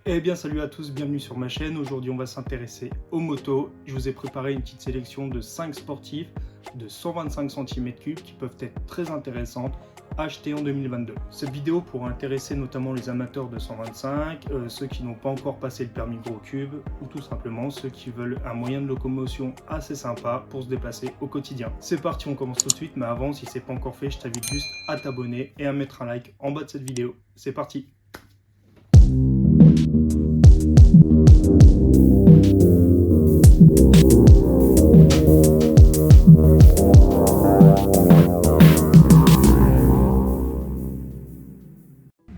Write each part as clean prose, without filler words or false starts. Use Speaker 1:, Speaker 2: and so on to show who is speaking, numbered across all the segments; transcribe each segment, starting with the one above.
Speaker 1: Eh bien salut à tous, bienvenue sur ma chaîne. Aujourd'hui on va s'intéresser aux motos. Je vous ai préparé une petite sélection de 5 sportifs de 125 cm3 qui peuvent être très intéressantes à acheter en 2022. Cette vidéo pourra intéresser notamment les amateurs de 125, ceux qui n'ont pas encore passé le permis gros cube ou tout simplement ceux qui veulent un moyen de locomotion assez sympa pour se déplacer au quotidien. C'est parti, on commence tout de suite, mais avant, si c'est pas encore fait, je t'invite juste à t'abonner et à mettre un like en bas de cette vidéo. C'est parti!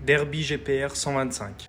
Speaker 1: Derby GPR 125.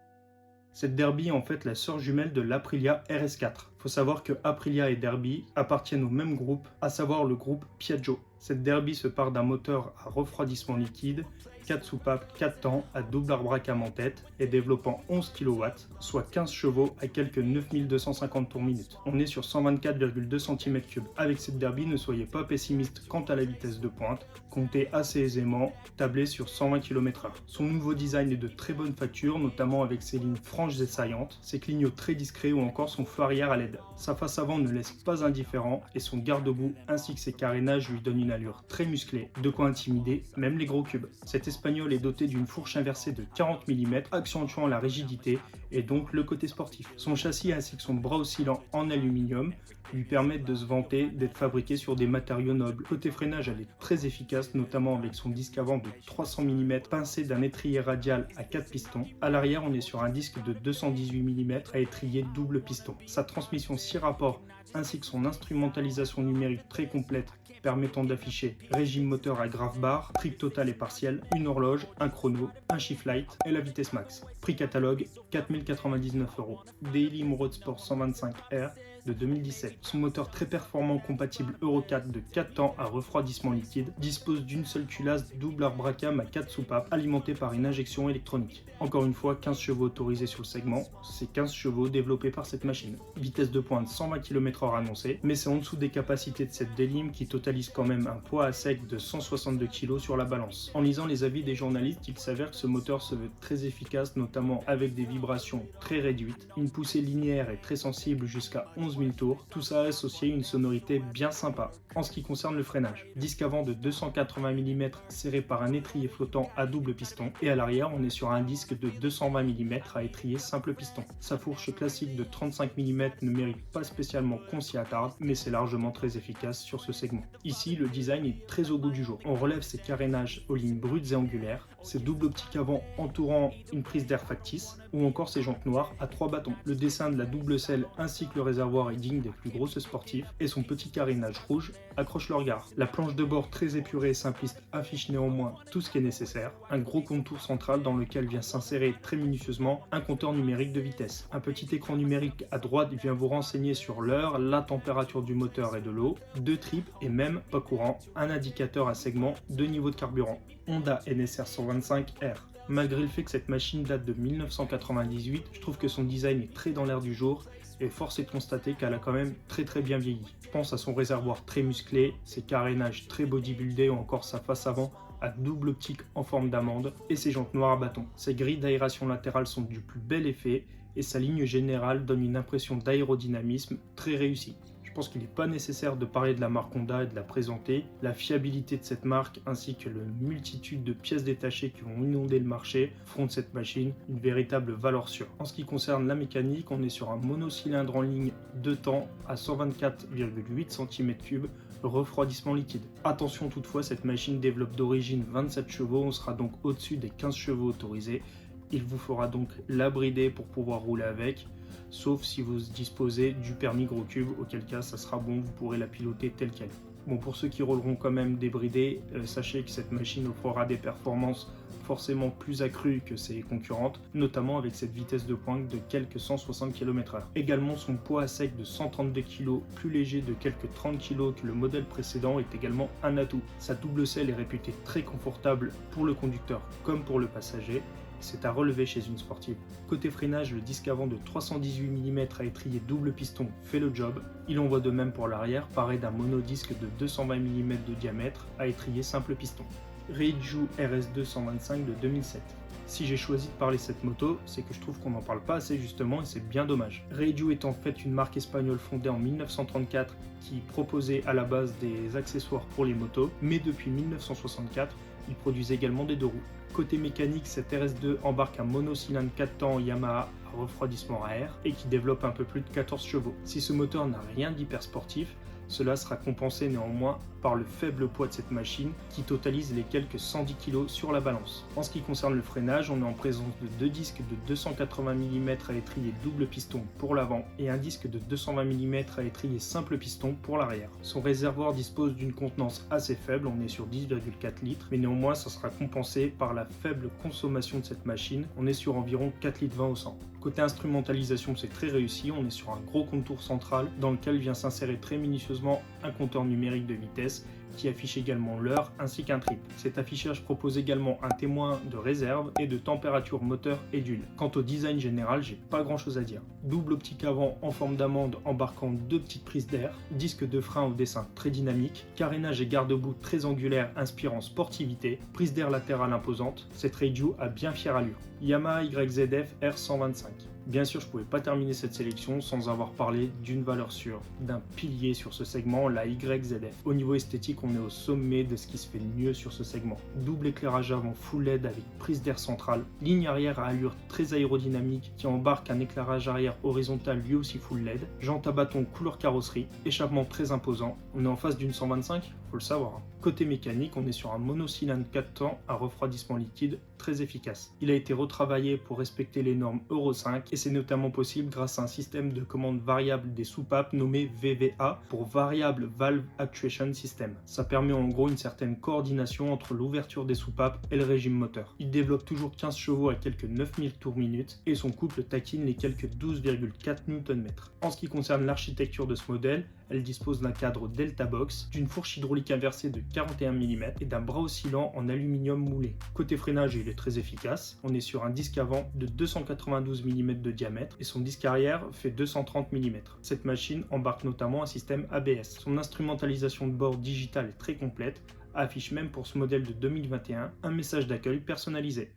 Speaker 1: Cette Derby est en fait la sœur jumelle de l'Aprilia RS4. Faut savoir que Aprilia et Derby appartiennent au même groupe, à savoir le groupe Piaggio. Cette Derby se part d'un moteur à refroidissement liquide, 4 soupapes, 4 temps, à double arbre à cam en tête et développant 11 kW, soit 15 chevaux à quelques 9250 tours minute. On est sur 124,2 cm3. Avec cette Derby, ne soyez pas pessimiste quant à la vitesse de pointe, comptez assez aisément, tablez sur 120 km/h. Son nouveau design est de très bonne facture, notamment avec ses lignes franches et saillantes, ses clignots très discrets ou encore son feu arrière à LED. Sa face avant ne laisse pas indifférent et son garde-boue ainsi que ses carénages lui donnent une allure très musclée, de quoi intimider même les gros cubes. Cet espagnol est doté d'une fourche inversée de 40 mm, accentuant la rigidité et donc le côté sportif. Son châssis ainsi que son bras oscillant en aluminium lui permettent de se vanter d'être fabriqué sur des matériaux nobles. Côté freinage, elle est très efficace, notamment avec son disque avant de 300 mm pincé d'un étrier radial à 4 pistons. À l'arrière, on est sur un disque de 218 mm à étrier double piston. Sa transmission 6 rapports ainsi que son instrumentalisation numérique très complète permettant d'afficher régime moteur à grave barre, trip total et partiel, une horloge, un chrono, un shift light et la vitesse max. Prix catalogue 4099 €. Daily Road Sport 125R de 2017. Son moteur très performant compatible Euro 4 de 4 temps à refroidissement liquide dispose d'une seule culasse double arbre à cam à 4 soupapes alimentée par une injection électronique. Encore une fois, 15 chevaux autorisés sur le segment, c'est 15 chevaux développés par cette machine. Vitesse de pointe 120 km/h annoncée, mais c'est en dessous des capacités de cette Delim qui totalise quand même un poids à sec de 162 kg sur la balance. En lisant les avis des journalistes, il s'avère que ce moteur se veut très efficace, notamment avec des vibrations très réduites, une poussée linéaire et très sensible jusqu'à 11 000 tours, tout ça associé à une sonorité bien sympa. En ce qui concerne le freinage, disque avant de 280 mm serré par un étrier flottant à double piston et à l'arrière on est sur un disque de 220 mm à étrier simple piston. Sa fourche classique de 35 mm ne mérite pas spécialement qu'on s'y attarde, mais c'est largement très efficace sur ce segment. Ici le design est très au goût du jour. On relève ses carénages aux lignes brutes et angulaires, ses doubles optiques avant entourant une prise d'air factice ou encore ses jantes noires à 3 bâtons. Le dessin de la double selle ainsi que le réservoir est digne des plus grosses sportifs et son petit carénage rouge accroche le regard. La planche de bord très épurée et simpliste affiche néanmoins tout ce qui est nécessaire. Un gros contour central dans lequel vient s'insérer très minutieusement un compteur numérique de vitesse. Un petit écran numérique à droite vient vous renseigner sur l'heure, la température du moteur et de l'eau, 2 tripes et même pas courant, un indicateur à segment, 2 niveaux de carburant. Honda NSR 125R. Malgré le fait que cette machine date de 1998, je trouve que son design est très dans l'air du jour et force est de constater qu'elle a quand même très bien vieilli. Je pense à son réservoir très musclé, ses carénages très bodybuildés ou encore sa face avant à double optique en forme d'amande et ses jantes noires à bâton. Ses grilles d'aération latérale sont du plus bel effet et sa ligne générale donne une impression d'aérodynamisme très réussie. Je pense qu'il n'est pas nécessaire de parler de la marque Honda et de la présenter. La fiabilité de cette marque ainsi que la multitude de pièces détachées qui vont inonder le marché font de cette machine une véritable valeur sûre. En ce qui concerne la mécanique, on est sur un monocylindre en ligne 2 temps à 124,8 cm3, refroidissement liquide. Attention toutefois, cette machine développe d'origine 27 chevaux, on sera donc au-dessus des 15 chevaux autorisés. Il vous faudra donc la brider pour pouvoir rouler avec, sauf si vous disposez du permis gros cube, auquel cas ça sera bon, vous pourrez la piloter telle qu'elle. Bon, pour ceux qui rouleront quand même débridés, sachez que cette machine offrira des performances forcément plus accrues que ses concurrentes, notamment avec cette vitesse de pointe de quelques 160 km/h. Également, son poids à sec de 132 kg, plus léger de quelques 30 kg que le modèle précédent, est également un atout. Sa double selle est réputée très confortable pour le conducteur comme pour le passager. C'est à relever chez une sportive. Côté freinage, le disque avant de 318 mm à étrier double piston fait le job. Il en va de même pour l'arrière, paré d'un monodisque de 220 mm de diamètre à étrier simple piston. Reiju RS2 125 de 2007. Si j'ai choisi de parler de cette moto, c'est que je trouve qu'on n'en parle pas assez justement et c'est bien dommage. Reiju est en fait une marque espagnole fondée en 1934 qui proposait à la base des accessoires pour les motos, mais depuis 1964, ils produisent également des deux roues. Côté mécanique, cette RS2 embarque un monocylindre 4 temps Yamaha à refroidissement à air et qui développe un peu plus de 14 chevaux. Si ce moteur n'a rien d'hyper sportif, cela sera compensé néanmoins par le faible poids de cette machine qui totalise les quelques 110 kg sur la balance. En ce qui concerne le freinage, on est en présence de deux disques de 280 mm à étrier double piston pour l'avant et un disque de 220 mm à étrier simple piston pour l'arrière. Son réservoir dispose d'une contenance assez faible, on est sur 10,4 litres, mais néanmoins ça sera compensé par la faible consommation de cette machine, on est sur environ 4 litres 20 au 100. Côté instrumentalisation, c'est très réussi, on est sur un gros contour central dans lequel vient s'insérer très minutieusement un compteur numérique de vitesse qui affiche également l'heure ainsi qu'un trip. Cet affichage propose également un témoin de réserve et de température moteur et d'huile. Quant au design général, j'ai pas grand chose à dire. Double optique avant en forme d'amande embarquant deux petites prises d'air, disque de frein au dessin très dynamique, carénage et garde-boue très angulaire inspirant sportivité, prise d'air latérale imposante, cette Reiju a bien fière allure. Yamaha YZF R125. Bien sûr, je ne pouvais pas terminer cette sélection sans avoir parlé d'une valeur sûre, d'un pilier sur ce segment, la YZF. Au niveau esthétique, on est au sommet de ce qui se fait de mieux sur ce segment. Double éclairage avant full LED avec prise d'air centrale, ligne arrière à allure très aérodynamique qui embarque un éclairage arrière horizontal lui aussi full LED, jantes à bâton couleur carrosserie, échappement très imposant. On est en face d'une 125, faut le savoir. Côté mécanique, on est sur un monocylindre 4 temps à refroidissement liquide très efficace. Il a été retravaillé pour respecter les normes Euro 5 et c'est notamment possible grâce à un système de commande variable des soupapes nommé VVA pour Variable Valve Actuation System. Ça permet en gros une certaine coordination entre l'ouverture des soupapes et le régime moteur. Il développe toujours 15 chevaux à quelques 9000 tours minute et son couple taquine les quelques 12,4 Nm. En ce qui concerne l'architecture de ce modèle, elle dispose d'un cadre Delta Box, d'une fourche hydraulique inversée de 41 mm et d'un bras oscillant en aluminium moulé. Côté freinage, il est très efficace. On est sur un disque avant de 292 mm de diamètre et son disque arrière fait 230 mm. Cette machine embarque notamment un système ABS. Son instrumentalisation de bord digitale est très complète, affiche même pour ce modèle de 2021 un message d'accueil personnalisé.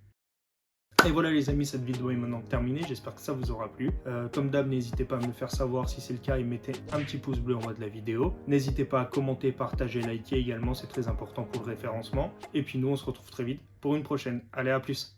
Speaker 1: Et voilà les amis, cette vidéo est maintenant terminée, j'espère que ça vous aura plu. Comme d'hab, n'hésitez pas à me le faire savoir si c'est le cas et mettez un petit pouce bleu en bas de la vidéo. N'hésitez pas à commenter, partager, liker également, c'est très important pour le référencement. Et puis nous, on se retrouve très vite pour une prochaine. Allez, à plus!